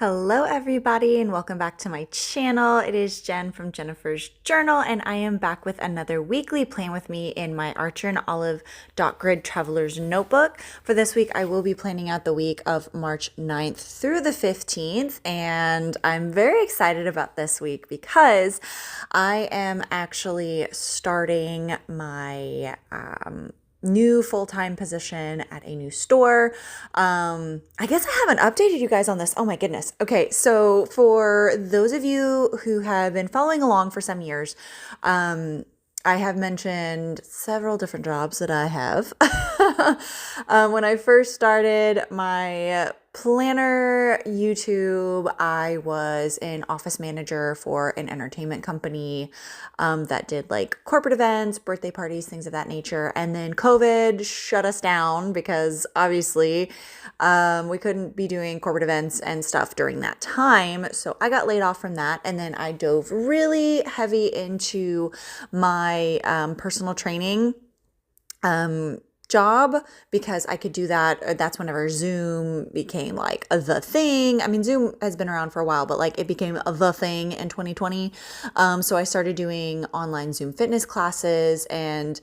Hello everybody and welcome back to my channel. It is Jen from Jennifer's Journal and I am back with another weekly plan with me in my Archer and Olive dot grid traveler's notebook. For this week I will be planning out the week of March 9th through the 15th, and I'm very excited about this week because I am actually starting my new full-time position at a new store. I guess I haven't updated you guys on this. Oh my goodness. Okay, so for those of you who have been following along for some years, I have mentioned several different jobs that I have. When I first started my planner YouTube, I was an office manager for an entertainment company that did like corporate events, birthday parties, things of that nature. And then COVID shut us down because obviously we couldn't be doing corporate events and stuff during that time. So I got laid off from that. And then I dove really heavy into my personal training job because I could do that. That's whenever Zoom became like the thing. I mean, Zoom has been around for a while, but like it became the thing in 2020. So I started doing online Zoom fitness classes, and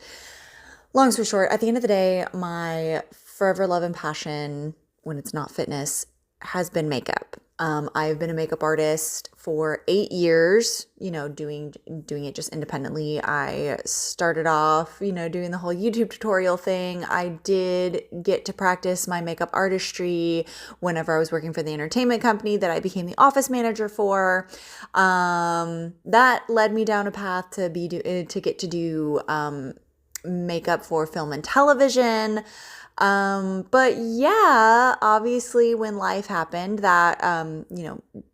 long story short, at the end of the day, my forever love and passion when it's not fitness has been makeup. I've been a makeup artist for 8 years, doing it just independently. I started off, doing the whole YouTube tutorial thing. I did get to practice my makeup artistry whenever I was working for the entertainment company that I became the office manager for. That led me down a path to get to do makeup for film and television. But yeah, obviously when life happened that,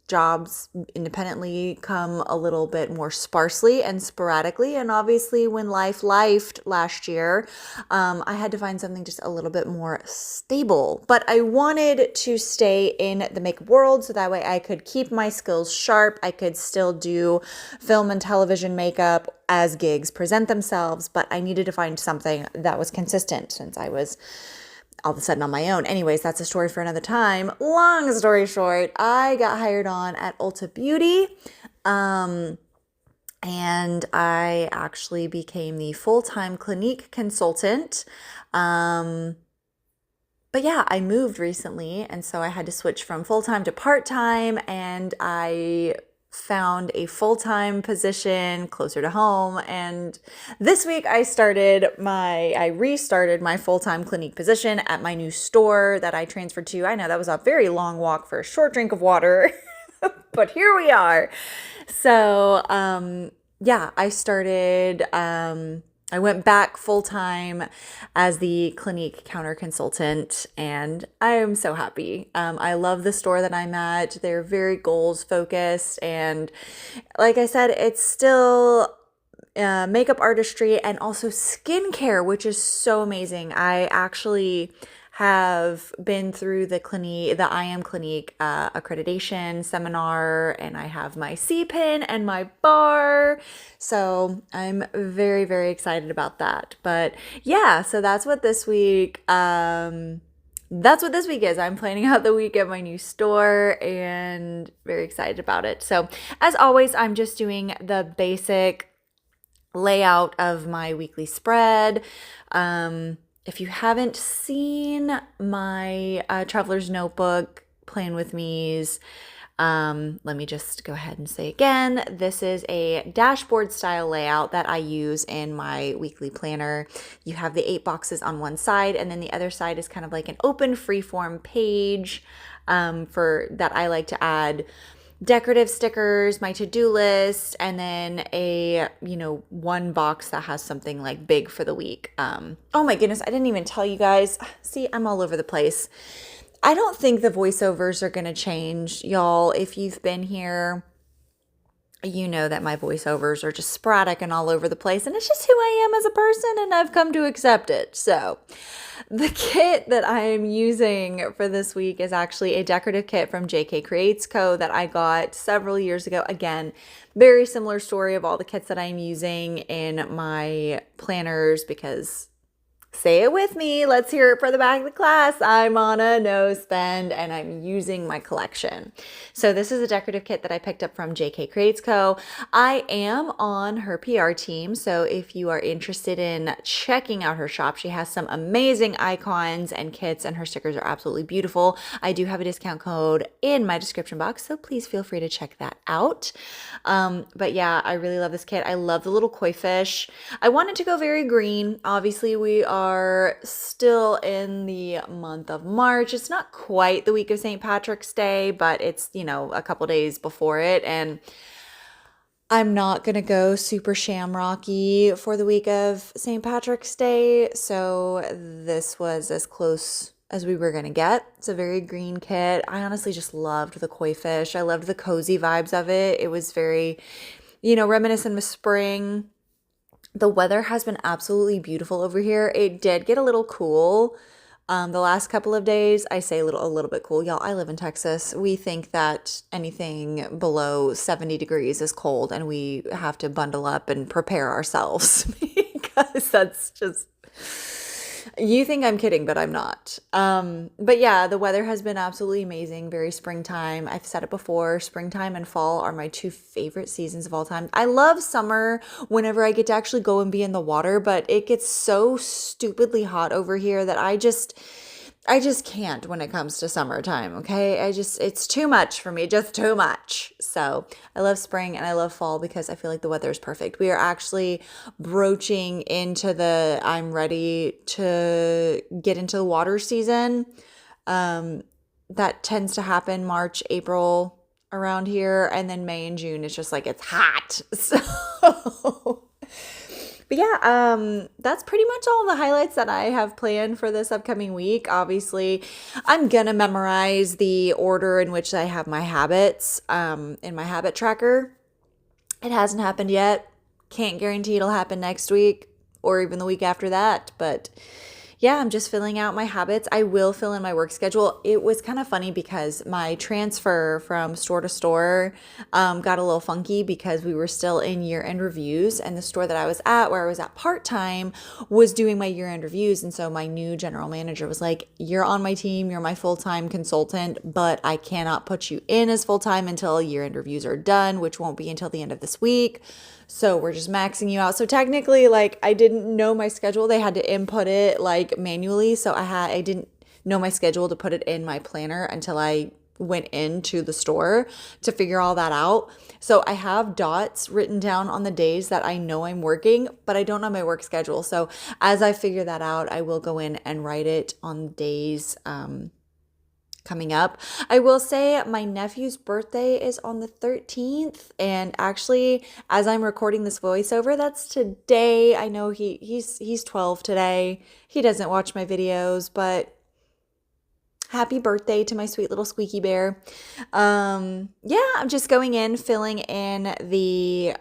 jobs independently come a little bit more sparsely and sporadically. And obviously when life lifed last year, I had to find something just a little bit more stable, but I wanted to stay in the makeup world so that way I could keep my skills sharp. I could still do film and television makeup as gigs present themselves, but I needed to find something that was consistent since I was all of a sudden on my own. Anyways, that's a story for another time. Long story short, I got hired on at Ulta Beauty, and I actually became the full-time Clinique consultant. But yeah, I moved recently, and so I had to switch from full-time to part-time, and I found a full-time position closer to home. And this week I restarted my full-time Clinique position at my new store that I transferred to. I know that was a very long walk for a short drink of water, but here we are. So, yeah, I went back full-time as the Clinique counter consultant, and I am so happy. I love the store that I'm at. They're very goals focused, and like I said, it's still makeup artistry and also skincare, which is so amazing. I actually have been through the I Am Clinique accreditation seminar, and I have my C-pin and my bar. So I'm very, very excited about that. But yeah, so that's what this week is. I'm planning out the week at my new store and very excited about it. So as always, I'm just doing the basic layout of my weekly spread. If you haven't seen my Traveler's Notebook Plan With Me's, let me just go ahead and say again, this is a dashboard style layout that I use in my weekly planner. You have the 8 boxes on one side, and then the other side is kind of like an open freeform page for that I like to add decorative stickers, my to-do list, and then a, one box that has something like big for the week. Oh my goodness, I didn't even tell you guys. See, I'm all over the place. I don't think the voiceovers are going to change, y'all. If you've been here, you know that my voiceovers are just sporadic and all over the place, and it's just who I am as a person, and I've come to accept it. So the kit that I am using for this week is actually a decorative kit from JKCREATESCO that I got several years ago. Again, very similar story of all the kits that I'm using in my planners because Say it with me. Let's hear it for the back of the class. I'm on a no spend and I'm using my collection. So this is a decorative kit that I picked up from JKCREATESCO. I am on her PR team. So if you are interested in checking out her shop, she has some amazing icons and kits and her stickers are absolutely beautiful. I do have a discount code in my description box, so please feel free to check that out. But yeah, I really love this kit. I love the little koi fish. I wanted to go very green. Obviously, we are still in the month of March. It's not quite the week of St. Patrick's Day, but it's, a couple days before it. And I'm not going to go super shamrocky for the week of St. Patrick's Day. So this was as close as we were going to get. It's a very green kit. I honestly just loved the koi fish. I loved the cozy vibes of it. It was very, reminiscent of spring. The weather has been absolutely beautiful over here. It did get a little cool. The last couple of days, I say a little bit cool. Y'all, I live in Texas. We think that anything below 70 degrees is cold and we have to bundle up and prepare ourselves because that's just, you think I'm kidding, but I'm not. But yeah, the weather has been absolutely amazing. Very springtime. I've said it before. Springtime and fall are my two favorite seasons of all time. I love summer whenever I get to actually go and be in the water, but it gets so stupidly hot over here that I just can't when it comes to summertime, okay? It's too much for me, just too much. So I love spring and I love fall because I feel like the weather is perfect. We are actually broaching into I'm ready to get into the water season. That tends to happen March, April around here. And then May and June, it's just like, it's hot. So... But yeah, that's pretty much all the highlights that I have planned for this upcoming week. Obviously, I'm gonna memorize the order in which I have my habits in my habit tracker. It hasn't happened yet. Can't guarantee it'll happen next week or even the week after that, but yeah, I'm just filling out my habits. I will fill in my work schedule. It was kind of funny because my transfer from store to store got a little funky because we were still in year-end reviews, and the store that I was at, where I was at part-time, was doing my year-end reviews. And so my new general manager was like, you're on my team, you're my full-time consultant, but I cannot put you in as full-time until year-end reviews are done, which won't be until the end of this week. So we're just maxing you out. So technically, I didn't know my schedule. They had to input it manually. So I didn't know my schedule to put it in my planner until I went into the store to figure all that out. So I have dots written down on the days that I know I'm working, but I don't know my work schedule. So as I figure that out, I will go in and write it on days coming up. I will say my nephew's birthday is on the 13th, and actually, as I'm recording this voiceover, that's today. I know he's 12 today. He doesn't watch my videos, but happy birthday to my sweet little squeaky bear. Yeah, I'm just going in, filling in the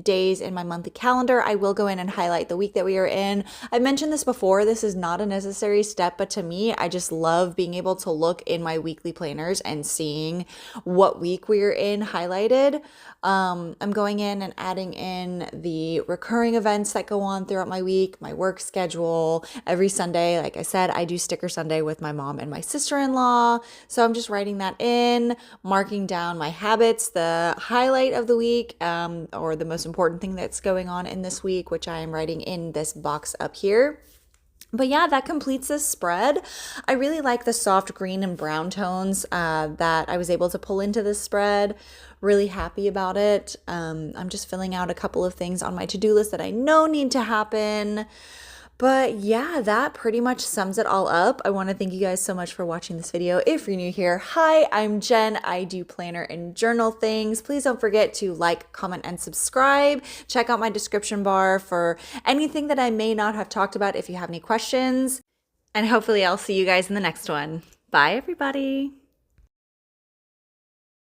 days in my monthly calendar. I will go in and highlight the week that we are in. I mentioned this before. This is not a necessary step, but to me, I just love being able to look in my weekly planners and seeing what week we are in highlighted. I'm going in and adding in the recurring events that go on throughout my week, my work schedule. Every Sunday, like I said, I do Sticker Sunday with my mom and my sister-in-law. So I'm just writing that in, marking down my habits, the highlight of the week, or the most important thing that's going on in this week, which I am writing in this box up here. But yeah, that completes this spread. I really like the soft green and brown tones that I was able to pull into this spread. Really happy about it. I'm just filling out a couple of things on my to-do list that I know need to happen. But yeah, that pretty much sums it all up. I want to thank you guys so much for watching this video. If you're new here, hi, I'm Jen. I do planner and journal things. Please don't forget to like, comment, and subscribe. Check out my description bar for anything that I may not have talked about if you have any questions. And hopefully I'll see you guys in the next one. Bye, everybody.